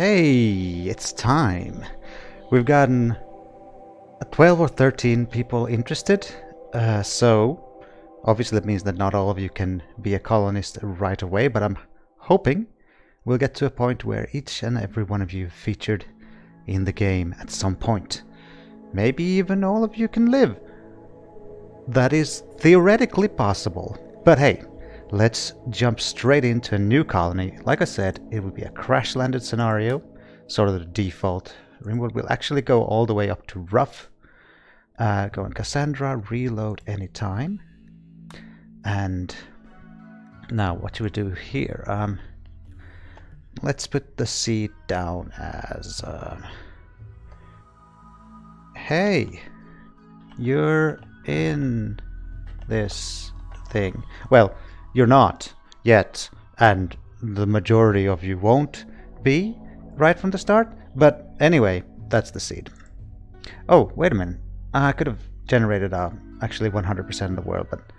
Hey, it's time. We've gotten 12 or 13 people interested, so obviously that means that not all of you can be a colonist right away, but I'm hoping we'll get to a point where each and every one of you featured in the game at some point. Maybe even all of you can live. That is theoretically possible, but hey, let's jump straight into a new colony. Like I said, it will be a crash-landed scenario, sort of the default. Rimworld will actually go all the way up to rough. Go in Cassandra, reload anytime. And now what do we do here? Let's put the seed down as... hey, you're in this thing. Well, you're not yet, and the majority of you won't be right from the start, but anyway, that's the seed. Oh, wait a minute. I could have generated actually 100% of the world, but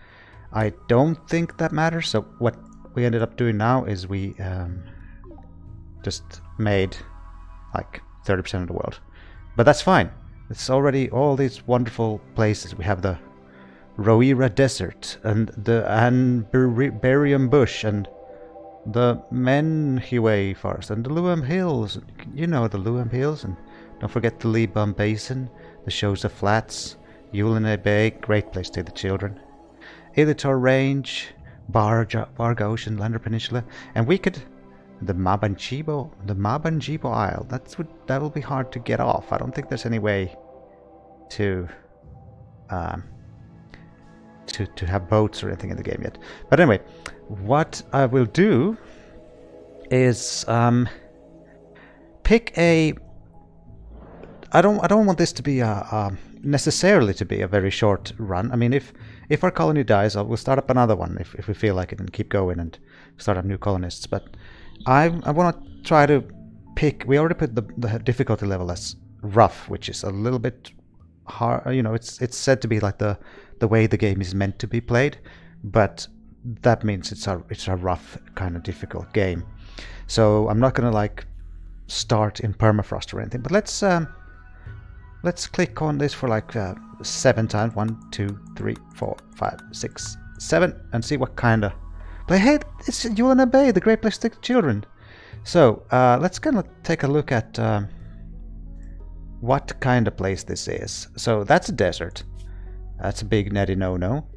I don't think that matters. So what we ended up doing now is we just made like 30% of the world. But that's fine. It's already all these wonderful places. We have the Roira Desert and the Anbarium Bush and the Menhiway Forest and the Luam Hills. You know the Luam Hills, and don't forget the Libum Basin, the Shosa Flats, Yulene Bay, great place to take the children, Ilitor Range, Varga Ocean, Lander Peninsula, and we could the Mabanjibo Isle. That will be hard to get off. I don't think there's any way to have boats or anything in the game yet. But anyway, what I will do is pick a... I don't want this to be necessarily to be a very short run. I mean, if our colony dies, we'll start up another one if we feel like it, and keep going and start up new colonists. But I want to try to pick... We already put the difficulty level as rough, which is a little bit hard. You know, it's said to be like the way the game is meant to be played, but that means it's a rough kind of difficult game. So I'm not gonna like start in permafrost or anything, but let's click on this for like 7 times. 1, 2, 3, 4, 5, 6, 7, and see what kind of play. Hey, it's Yulena Bay, the great place to take children. So let's kind of take a look at what kind of place this is. So that's a desert. That's a big netty no-no.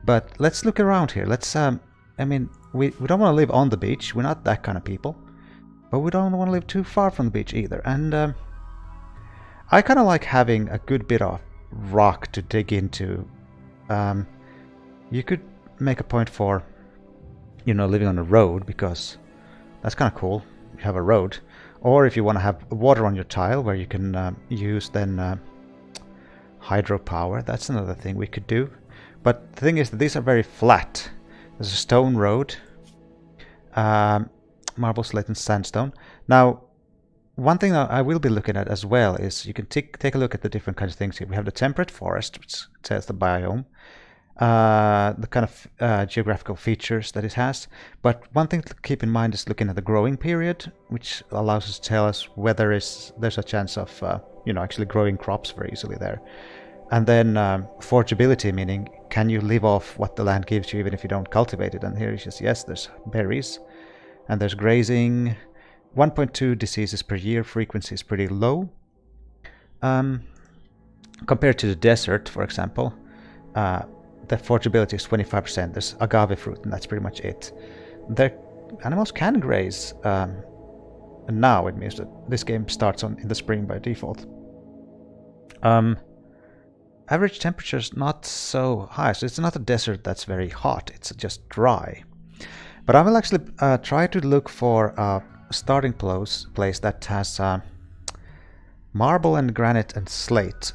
But let's look around here. Let's I mean, we don't want to live on the beach. We're not that kind of people. But we don't want to live too far from the beach either. And I kind of like having a good bit of rock to dig into. You could make a point for, you know, living on a road, because that's kind of cool. You have a road. Or if you want to have water on your tile where you can use then hydropower, that's another thing we could do. But the thing is that these are very flat. There's a stone road, marble, slate and sandstone. Now, one thing that I will be looking at as well is you can take a look at the different kinds of things here. We have the temperate forest, which says the biome, the kind of geographical features that it has. But one thing to keep in mind is looking at the growing period, which allows us to tell us whether there's a chance of you know, actually growing crops very easily there. And then forgeability, meaning can you live off what the land gives you even if you don't cultivate it? And here it says yes, there's berries and there's grazing. 1.2 diseases per year, frequency is pretty low. Compared to the desert, for example, the forgeability is 25%. There's agave fruit, and that's pretty much it. The animals can graze, and now it means that this game starts in the spring by default. Average temperature is not so high, so it's not a desert that's very hot. It's just dry. But I will actually try to look for a starting place that has marble and granite and slate.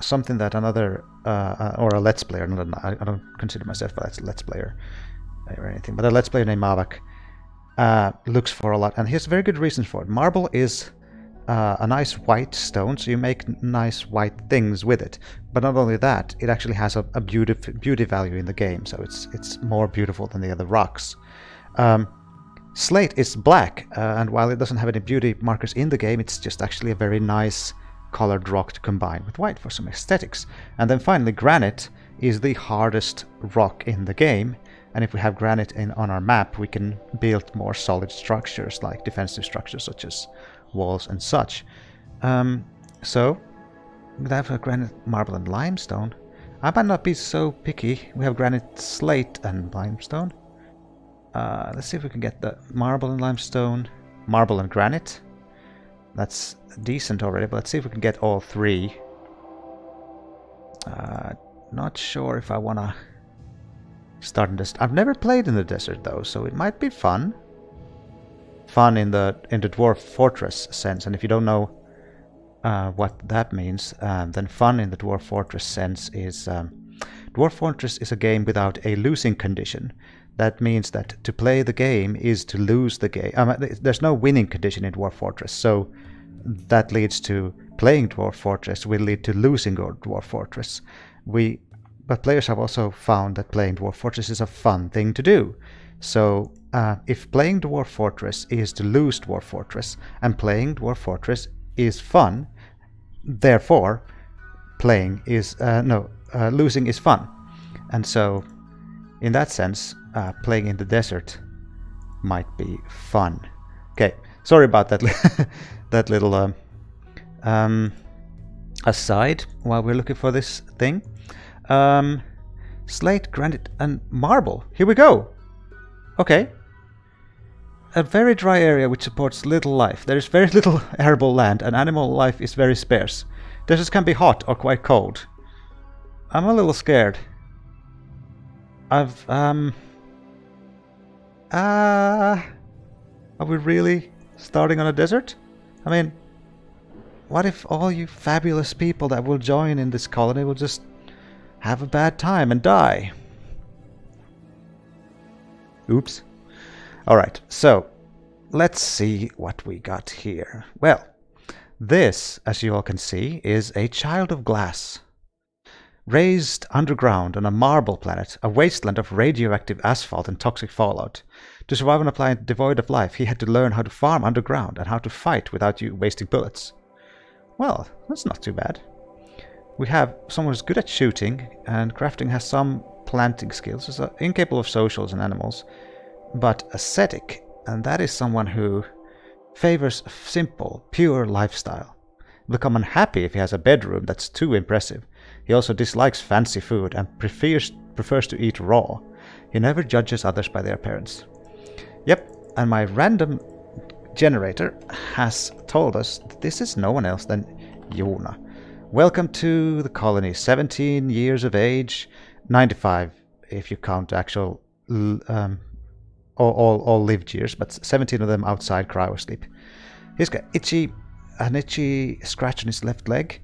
Something that another or a let's player, I don't consider myself a let's player or anything, but a let's player named Mavak looks for a lot, and he has very good reasons for it. Marble is a nice white stone, so you make nice white things with it. But not only that, it actually has a beauty value in the game, so it's more beautiful than the other rocks. Slate is black, and while it doesn't have any beauty markers in the game, it's just actually a very nice colored rock to combine with white for some aesthetics. And then finally, granite is the hardest rock in the game, and if we have granite on our map, we can build more solid structures, like defensive structures such as walls and such. So we have a granite, marble, and limestone. I might not be so picky. We have granite, slate, and limestone. Let's see if we can get the marble and limestone, marble and granite. That's decent already, but let's see if we can get all three. Not sure if I wanna start in this. I've never played in the desert though, so it might be fun. Fun in the dwarf fortress sense, and if you don't know what that means, then fun in the dwarf fortress sense is dwarf fortress is a game without a losing condition. That means that to play the game is to lose the game. There's no winning condition in Dwarf Fortress, so that leads to playing Dwarf Fortress will lead to losing Dwarf Fortress. But players have also found that playing Dwarf Fortress is a fun thing to do. So if playing Dwarf Fortress is to lose Dwarf Fortress, and playing Dwarf Fortress is fun, therefore playing is losing is fun. And so in that sense, playing in the desert might be fun. Okay, sorry about that that little aside while we're looking for this thing. Slate, granite, and marble. Here we go. Okay. A very dry area which supports little life. There is very little arable land, and animal life is very sparse. Deserts can be hot or quite cold. I'm a little scared. Are we really starting on a desert? I mean, what if all you fabulous people that will join in this colony will just have a bad time and die? Oops. Alright, so let's see what we got here. Well, this, as you all can see, is a child of glass. Raised underground on a marble planet, a wasteland of radioactive asphalt and toxic fallout. To survive on a planet devoid of life, he had to learn how to farm underground and how to fight without you wasting bullets. Well, that's not too bad. We have someone who's good at shooting, and crafting has some planting skills. He's incapable of socials and animals, but ascetic, and that is someone who favors a simple, pure lifestyle. Become unhappy if he has a bedroom that's too impressive. He also dislikes fancy food and prefers to eat raw. He never judges others by their appearance. Yep, and my random generator has told us that this is no one else than Jona. Welcome to the colony. 17 years of age, 95 if you count actual all lived years, but 17 of them outside cryosleep. He's got an itchy scratch on his left leg.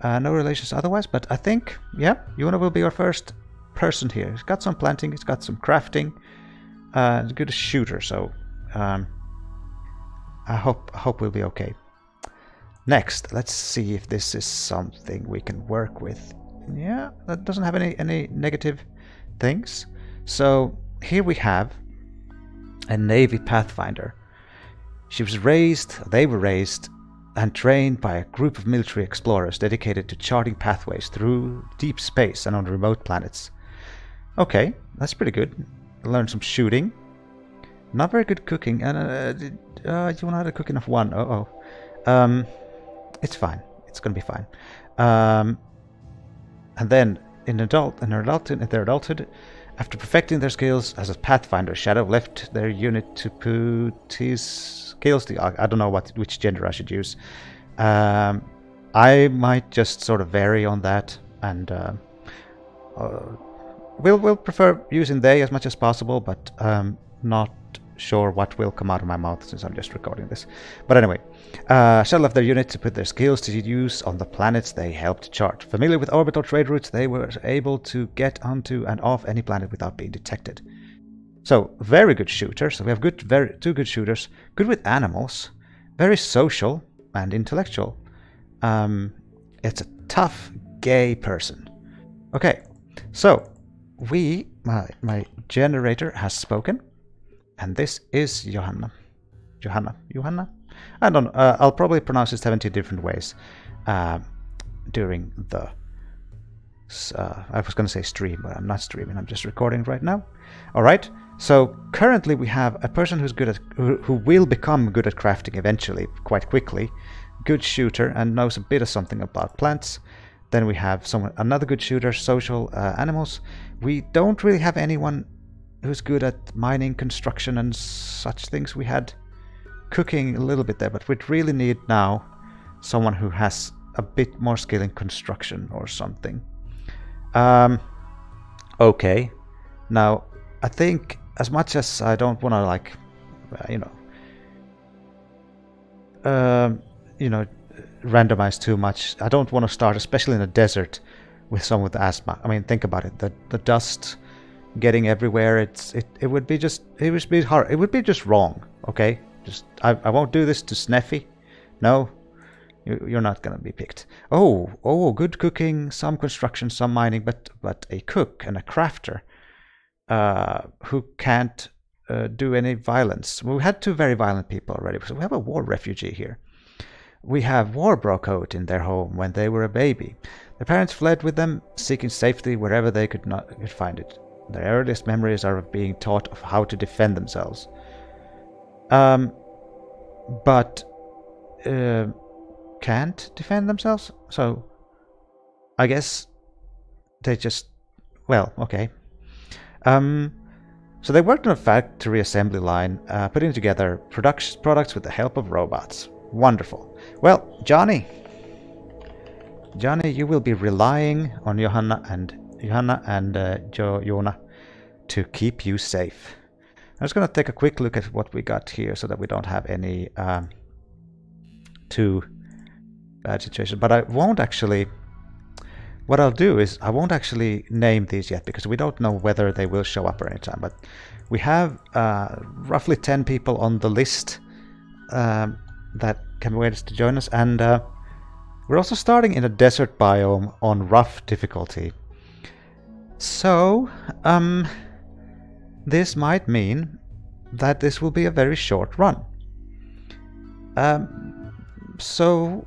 No relations otherwise, but I think, yeah, Jona will be our first person here. He's got some planting, he's got some crafting, he's a good shooter, so I hope we'll be okay. Next, let's see if this is something we can work with. Yeah, that doesn't have any negative things. So here we have a Navy Pathfinder. They were raised and trained by a group of military explorers dedicated to charting pathways through deep space and on remote planets. Okay, that's pretty good. Learn some shooting. Not very good cooking, and you want to have a cooking of one. It's fine. It's gonna be fine. And then in their adulthood, after perfecting their skills as a Pathfinder, Shadow left their unit to put his skills to... I don't know which gender I should use. I might just sort of vary on that, and we'll prefer using they as much as possible, but not sure what will come out of my mouth since I'm just recording this. But anyway, Shadow left their unit to put their skills to use on the planets they helped chart. Familiar with orbital trade routes, they were able to get onto and off any planet without being detected. So, very good shooter. So we have two good shooters. Good with animals. Very social and intellectual. It's a tough, gay person. Okay, so my generator has spoken. And this is Johanna. Johanna? I don't know. I'll probably pronounce it 70 different ways during the... I was going to say stream, but I'm not streaming. I'm just recording right now. All right. So currently we have a person who's good at, who will become good at crafting eventually, quite quickly. Good shooter and knows a bit of something about plants. Then we have another good shooter, social animals. We don't really have anyone who's good at mining, construction, and such things. We had cooking a little bit there, but we'd really need now someone who has a bit more skill in construction or something. Okay. Now, I think as much as I don't want to, like, randomize too much, I don't want to start, especially in a desert, with someone with asthma. I mean, think about it. The dust getting everywhere. It would be just hard. It would be just wrong. Okay. I won't do this to Sneffy. No. You're not gonna be picked. Oh, good cooking, some construction, some mining, but a cook and a crafter who can't do any violence. We had 2 very violent people already, so we have a war refugee here. We have war broke out in their home when they were a baby. Their parents fled with them, seeking safety wherever they could find it. Their earliest memories are of being taught of how to defend themselves. But can't defend themselves, so I guess they just, well, okay. So they worked on a factory assembly line, putting together products with the help of robots. Wonderful. Well, Johnny, you will be relying on Johanna and Jona to keep you safe. I'm just going to take a quick look at what we got here so that we don't have any too bad situation, but I won't actually, what I'll do is I won't actually name these yet because we don't know whether they will show up at any time, but we have roughly 10 people on the list that can wait to join us, and we're also starting in a desert biome on rough difficulty. So this might mean that this will be a very short run. So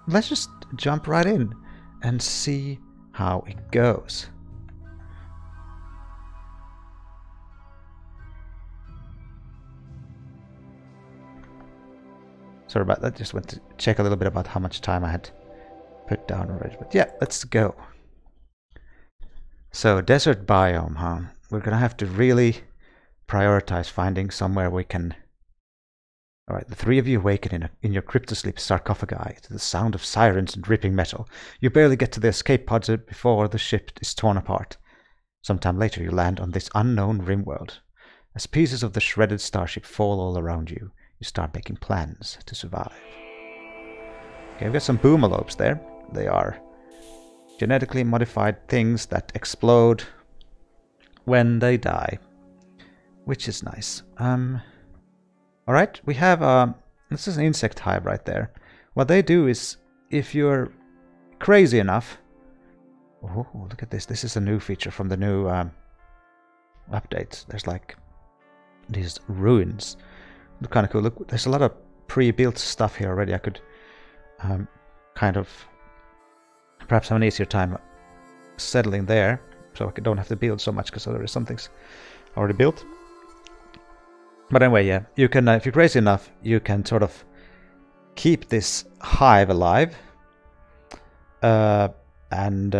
let's just jump right in and see how it goes. Sorry about that, just went to check a little bit about how much time I had put down already. But yeah, let's go. So, desert biome, huh? We're gonna have to really prioritize finding somewhere we can... Alright, the 3 of you awaken in your cryptosleep sarcophagi to the sound of sirens and dripping metal. You barely get to the escape pods before the ship is torn apart. Sometime later you land on this unknown Rimworld. As pieces of the shredded starship fall all around you, you start making plans to survive. Okay, we've got some boomalopes there. They are genetically modified things that explode when they die, which is nice. Alright, we have, this is an insect hive right there. What they do is, if you're crazy enough... Oh, look at this. This is a new feature from the new updates. There's like these ruins. Look kind of cool. Look, there's a lot of pre-built stuff here already. I could kind of perhaps have an easier time settling there, so I don't have to build so much because there is some things already built. But anyway, yeah, you can, if you're crazy enough, you can sort of keep this hive alive and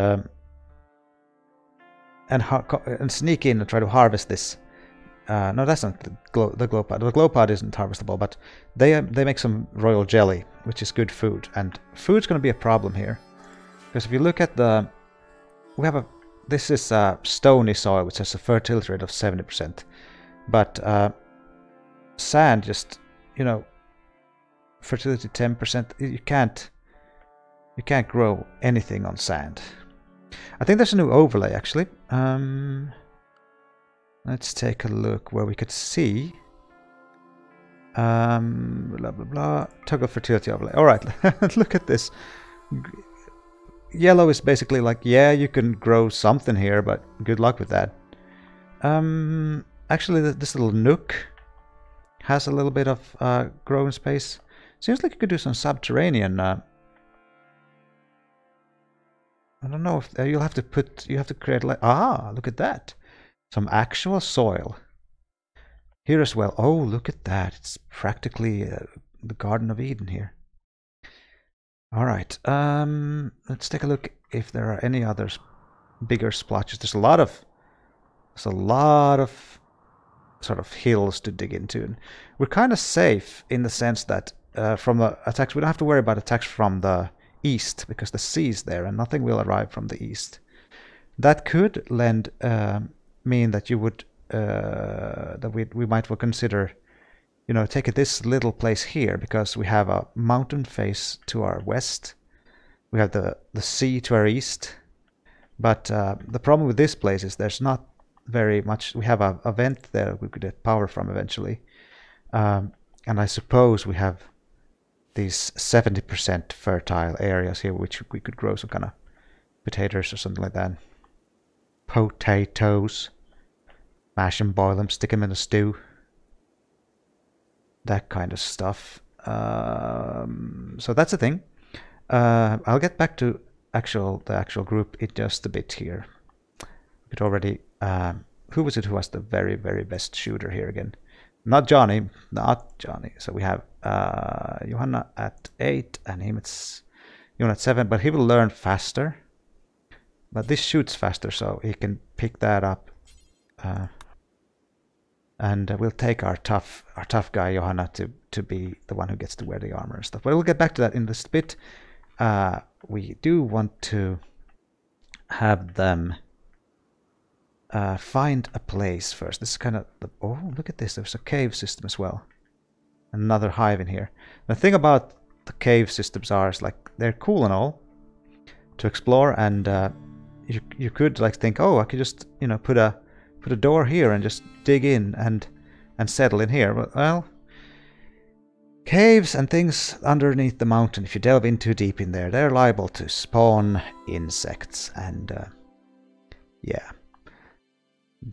sneak in and try to harvest this. No, that's not the glow pod. The glow pod isn't harvestable, but they make some royal jelly, which is good food. And food's going to be a problem here, because if you look at the, this is stony soil, which has a fertility rate of 70%, but sand, just, you know, fertility 10%. You can't grow anything on sand. I think there's a new overlay actually. Let's take a look where we could see. Blah blah blah. Toggle fertility overlay. All right, look at this. Yellow is basically like, yeah, you can grow something here, but good luck with that. Actually, this little nook has a little bit of growing space. Seems like you could do some subterranean. I don't know if you have to create like look at that, some actual soil here as well. Oh, look at that! It's practically the Garden of Eden here. All right, let's take a look if there are any others bigger splotches. There's a lot of sort of hills to dig into. And we're kind of safe in the sense that from the attacks, we don't have to worry about attacks from the east because the sea is there and nothing will arrive from the east. That could mean that you would that we might well consider, you know, taking this little place here because we have a mountain face to our west, we have the sea to our east, but the problem with this place is there's not very much. We have a vent there we could get power from eventually, and I suppose we have these 70% fertile areas here which we could grow some kind of potatoes or something like that. Potatoes, mash them, boil them, stick them in a stew, that kind of stuff. So that's the thing. I'll get back to the actual group in just a bit here. We could already who was it who was the very, very best shooter here again? Not Johnny. So we have Johanna at 8 and him at 7, but he will learn faster. But this shoots faster, so he can pick that up. And we'll take our tough guy Johanna to be the one who gets to wear the armor and stuff. But we'll get back to that in just a bit. We do want to have them find a place first. This is kind of oh, look at this. There's a cave system as well. Another hive in here. The thing about the cave systems is like they're cool and all to explore, and you could like think, oh, I could just, you know, put a door here and just dig in and settle in here. But, well, caves and things underneath the mountain, if you delve in too deep in there, they're liable to spawn insects, and yeah,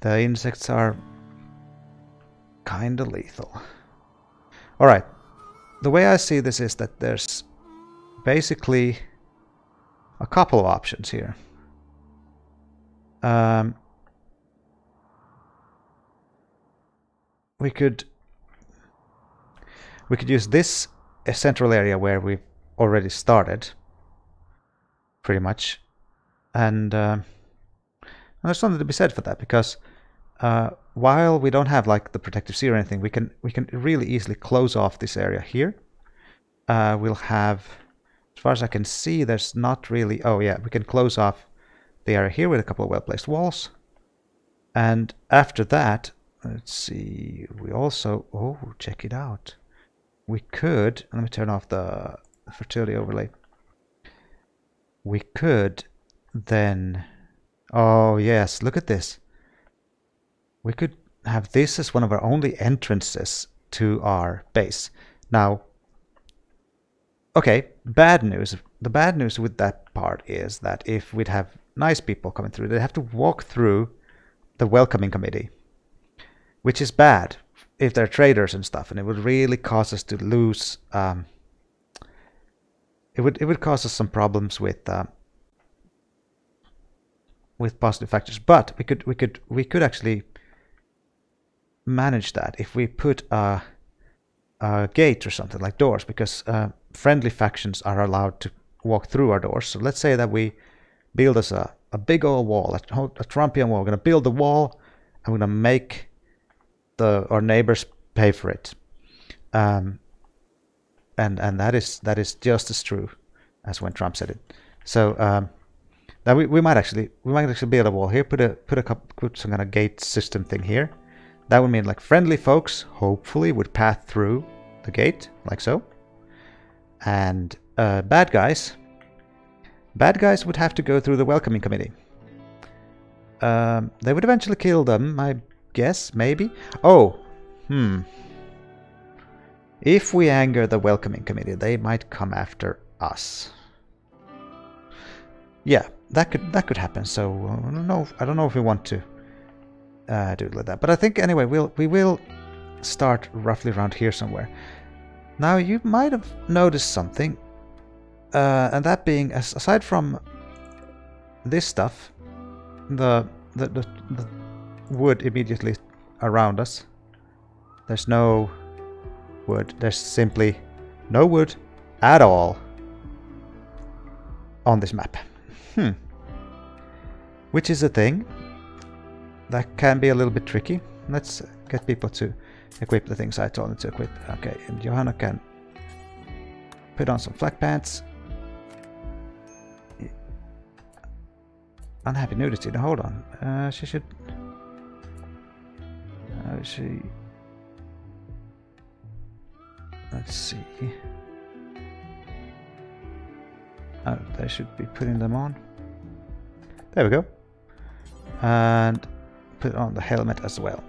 the insects are kinda lethal. Alright, the way I see this is that there's basically a couple of options here. We could use this central area where we've already started, pretty much, and there's something to be said for that, because while we don't have like the protective sea or anything, we can really easily close off this area here. We'll have, as far as I can see, there's not really. Oh yeah, we can close off the area here with a couple of well-placed walls, and after that, let's see. We also check it out. We could, let me turn off the fertility overlay. We could then. Oh yes, look at this. We could have this as one of our only entrances to our base. Now, okay, bad news. The bad news with that part is that if we'd have nice people coming through, they have to walk through the welcoming committee, which is bad if they're traders and stuff, and it would really cause us to lose. It would cause us some problems with positive factors, but we could actually manage that if we put a gate or something like doors, because friendly factions are allowed to walk through our doors. So let's say that we build us a big old wall, a Trumpian wall. We're going to build the wall, and we're going to make our neighbors pay for it, and that is just as true as when Trump said it. So now we might actually build a wall here, put some kind of gate system thing here. That would mean like friendly folks hopefully would pass through the gate like so, and bad guys would have to go through the welcoming committee. They would eventually kill them, I guess, maybe. If we anger the welcoming committee, they might come after us. Yeah, that could happen. So I don't know if we want to do it like that. But I think anyway we will start roughly around here somewhere. Now you might have noticed something, and that being, aside from this stuff, the wood immediately around us, there's no wood. There's simply no wood at all on this map. Which is a thing that can be a little bit tricky. Let's get people to equip the things I told them to equip. Okay, and Johanna can put on some flak pants. Unhappy nudity. Now hold on. She should. She. Let's see. Oh, they should be putting them on. There we go. And put on the helmet as well.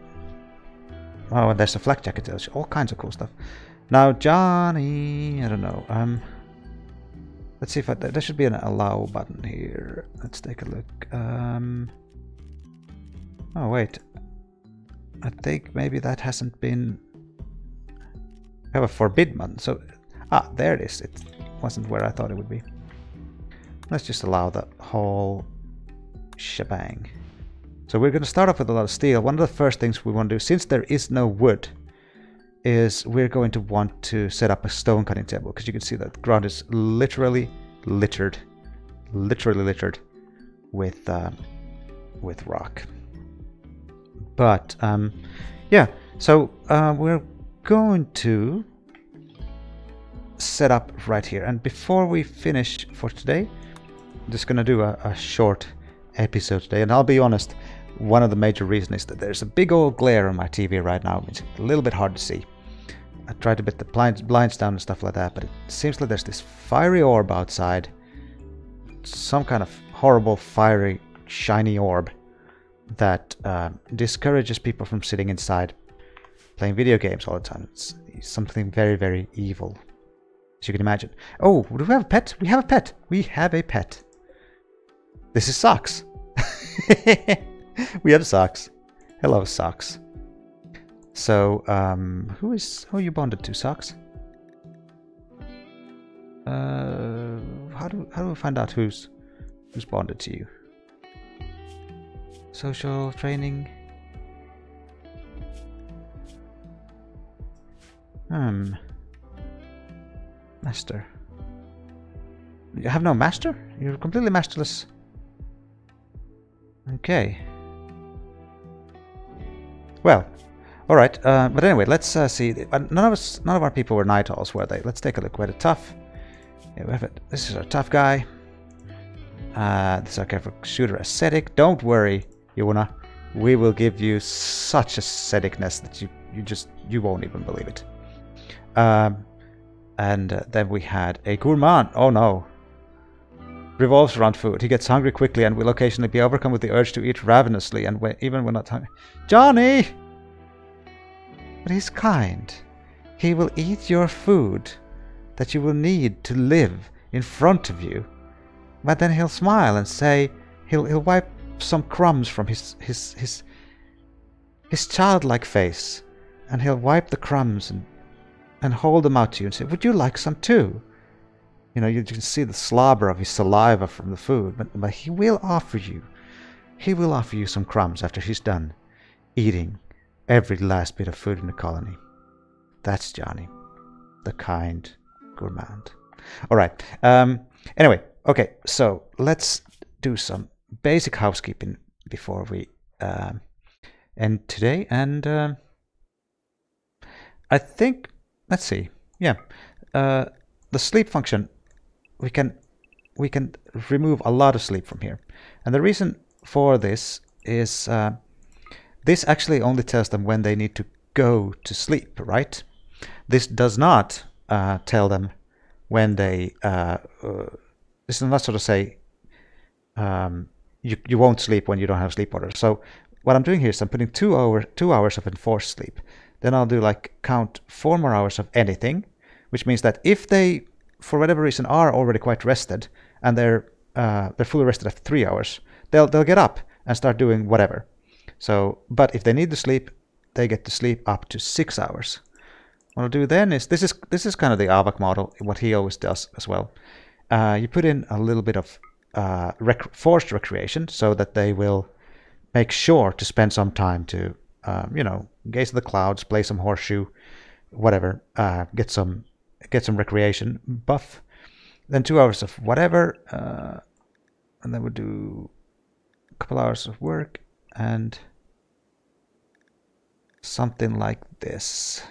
Oh, and there's a flak jacket. There's all kinds of cool stuff. Now, Johnny, I don't know. Let's see if there should be an allow button here. Let's take a look. Oh wait, I think maybe that hasn't been. I have a forbid button. So, there it is. It wasn't where I thought it would be. Let's just allow the whole shebang. So we're going to start off with a lot of steel. One of the first things we want to do, since there is no wood, is we're going to want to set up a stone cutting table, because you can see that the ground is literally littered with rock. But yeah, so we're going to set up right here, and before we finish for today, I'm just going to do a short episode today. And I'll be honest, one of the major reasons is that there's a big old glare on my TV right now. It's a little bit hard to see. I tried to put the blinds down and stuff like that, but it seems like there's this fiery orb outside. Some kind of horrible, fiery, shiny orb that discourages people from sitting inside playing video games all the time. It's something very, very evil, as you can imagine. Oh, do we have a pet? We have a pet! We have a pet! This is Socks! We have Socks. Hello, Socks. So, who are you bonded to, Socks? How do we find out who's bonded to you? Social training. Master. You have no master? You're completely masterless. Okay. Well, all right. But anyway, let's see. None of our people were night owls, were they? Let's take a look. We had a tough. Yeah, we have it. This is our tough guy. This is our careful shooter ascetic. Don't worry, Yuna. We will give you such asceticness that you won't even believe it. And then we had a gourmand. Oh no. Revolves around food. He gets hungry quickly and will occasionally be overcome with the urge to eat ravenously, and even when not hungry. Johnny! But he's kind. He will eat your food that you will need to live in front of you. But then he'll smile and say, he'll wipe some crumbs from his childlike face, and he'll wipe the crumbs and hold them out to you and say, would you like some too? You know, you can see the slobber of his saliva from the food, but he will offer you some crumbs after he's done eating every last bit of food in the colony. That's Johnny, the kind gourmand. All right. Anyway, okay. So let's do some basic housekeeping before we end today. And I think, let's see. Yeah, the sleep function. We can remove a lot of sleep from here, and the reason for this is this actually only tells them when they need to go to sleep, right? This does not tell them when they. This does not sort of say you won't sleep when you don't have sleep order. So what I'm doing here is I'm putting 2 hours of enforced sleep. Then I'll do count 4 more hours of anything, which means that if they, for whatever reason, are already quite rested and they're fully rested after 3 hours, they'll get up and start doing whatever. So, but if they need to sleep, they get to sleep up to 6 hours. What I'll do then is this is kind of the AVAC model, what he always does as well. You put in a little bit of forced recreation so that they will make sure to spend some time to, you know, gaze at the clouds, play some horseshoe, whatever, get some recreation buff. Then 2 hours of whatever, and then we'll do a couple hours of work and something like this.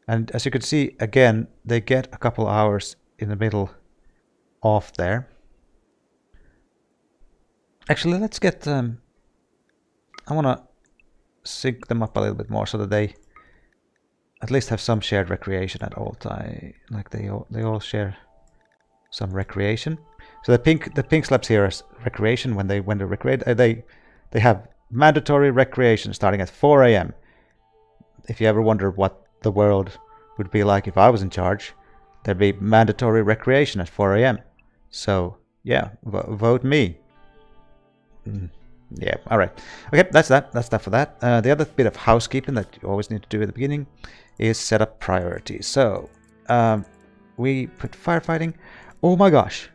And as you can see, again, they get a couple hours in the middle off there. Actually, let's get I want to sync them up a little bit more so that they at least have some shared recreation at all time. Like they all share some recreation. So the pink slabs here is recreation. When they recreate, they have mandatory recreation starting at 4 a.m. If you ever wonder what the world would be like if I was in charge, there'd be mandatory recreation at 4 a.m. So yeah, vote me. Yeah, all right. Okay, that's that. That's that for that. The other bit of housekeeping that you always need to do at the beginning is set up priorities. So we put firefighting. Oh my gosh.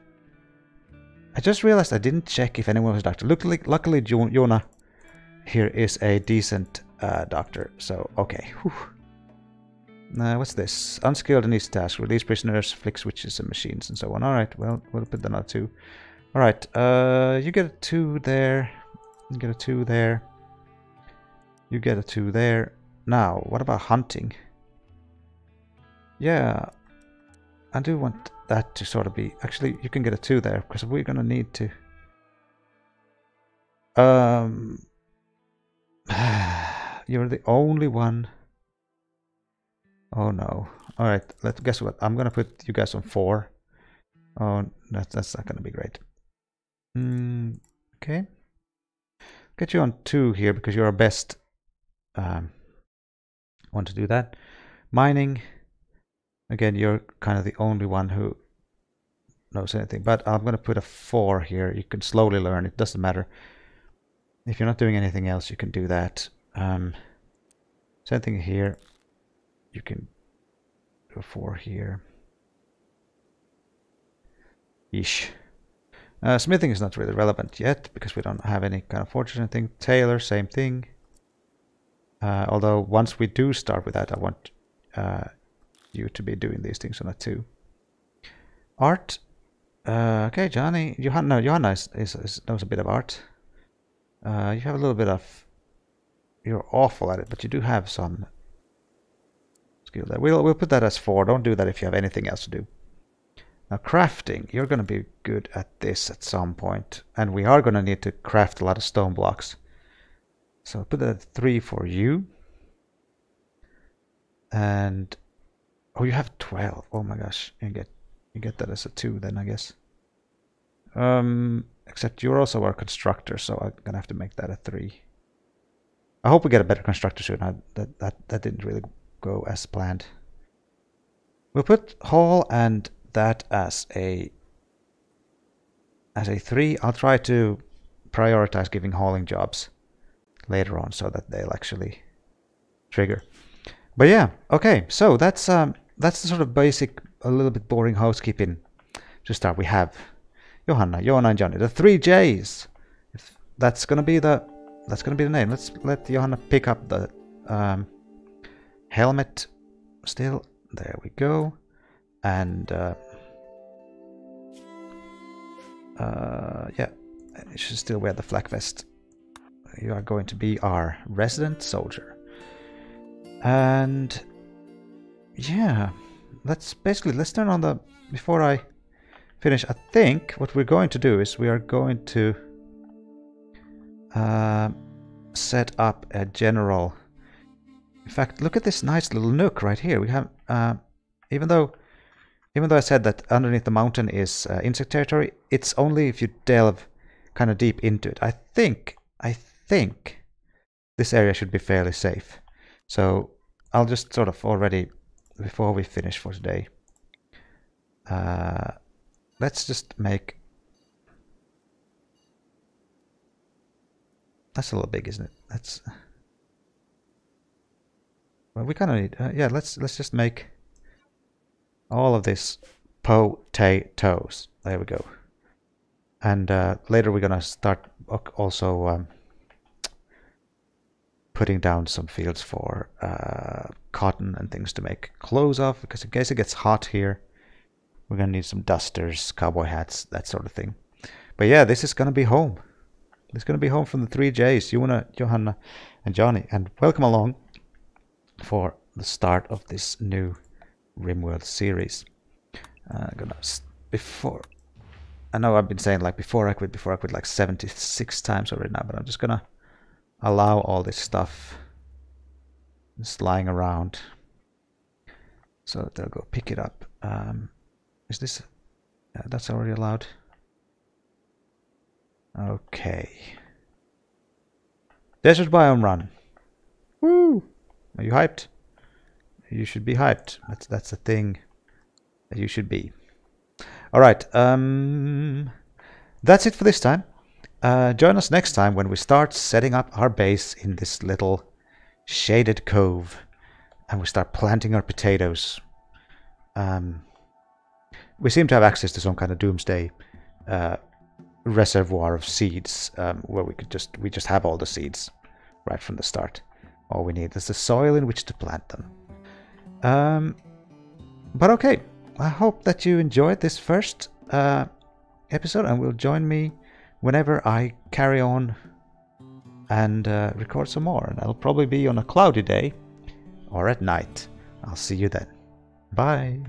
I just realized I didn't check if anyone was a doctor. Luckily Jona here is a decent doctor. So, okay. What's this? Unskilled and easy task. Release prisoners, flick switches and machines and so on. Alright, well, we'll put another 2. Alright, you get a 2 there. You get a 2 there. You get a 2 there. Now, what about hunting? Yeah, I do want that to sort of be... Actually, you can get a 2 there, because we're going to need to... You're the only one... Oh no. Alright, guess what? I'm going to put you guys on 4. Oh, that's not going to be great. Okay. Get you on 2 here, because you're our best one to do that. Mining... Again, you're kind of the only one who knows anything. But I'm going to put a 4 here. You can slowly learn. It doesn't matter. If you're not doing anything else, you can do that. Same thing here. You can do a 4 here. Ish. Smithing is not really relevant yet because we don't have any kind of forge or anything. Tailor, same thing. Although once we do start with that, I want... you to be doing these things on a 2. Art. Okay, Johanna knows a bit of art. You have a little bit of... You're awful at it, but you do have some skill there. We'll put that as 4. Don't do that if you have anything else to do. Now, crafting. You're going to be good at this at some point. And we are going to need to craft a lot of stone blocks. So I'll put that at 3 for you. And... Oh, you have 12. Oh my gosh. You get that as a 2 then, I guess. Except you're also our constructor, so I'm gonna have to make that a 3. I hope we get a better constructor soon. That didn't really go as planned. We'll put haul and that as a 3. I'll try to prioritize giving hauling jobs later on so that they'll actually trigger. But yeah, okay. So that's the sort of basic, a little bit boring housekeeping to start. We have Johanna, Jona, and Johnny, the 3 J's. If that's gonna be the name. Let's let Johanna pick up the helmet. Still, there we go, and yeah, you should still wear the flak vest. You are going to be our resident soldier, and. Yeah, let's turn on the... Before I finish, I think what we're going to do is we are going to set up a general... In fact, look at this nice little nook right here. We have, even though I said that underneath the mountain is insect territory, it's only if you delve kind of deep into it. I think this area should be fairly safe. So I'll just sort of already... Before we finish for today, let's just make... That's a little big, isn't it? Well, we kind of need... yeah, let's just make all of this potatoes. There we go. And later we're gonna start also putting down some fields for cotton and things to make clothes of, because in case it gets hot here, we're gonna need some dusters, cowboy hats, that sort of thing. But yeah, this is gonna be home. This is gonna be home from the 3Js, Johanna, Johanna, and Johnny. And welcome along for the start of this new Rimworld series. Before, I know I've been saying like before I quit like 76 times already now, but I'm just gonna allow all this stuff just lying around so that they'll go pick it up. Is this... that's already allowed. Okay. Desert biome run. Woo! Are you hyped? You should be hyped. That's the thing that you should be. All right. That's it for this time. Join us next time when we start setting up our base in this little shaded cove, and we start planting our potatoes. We seem to have access to some kind of doomsday reservoir of seeds, where we just have all the seeds right from the start. All we need is the soil in which to plant them. But okay, I hope that you enjoyed this first episode, and will join me whenever I carry on and record some more. And it'll probably be on a cloudy day or at night. I'll see you then. Bye.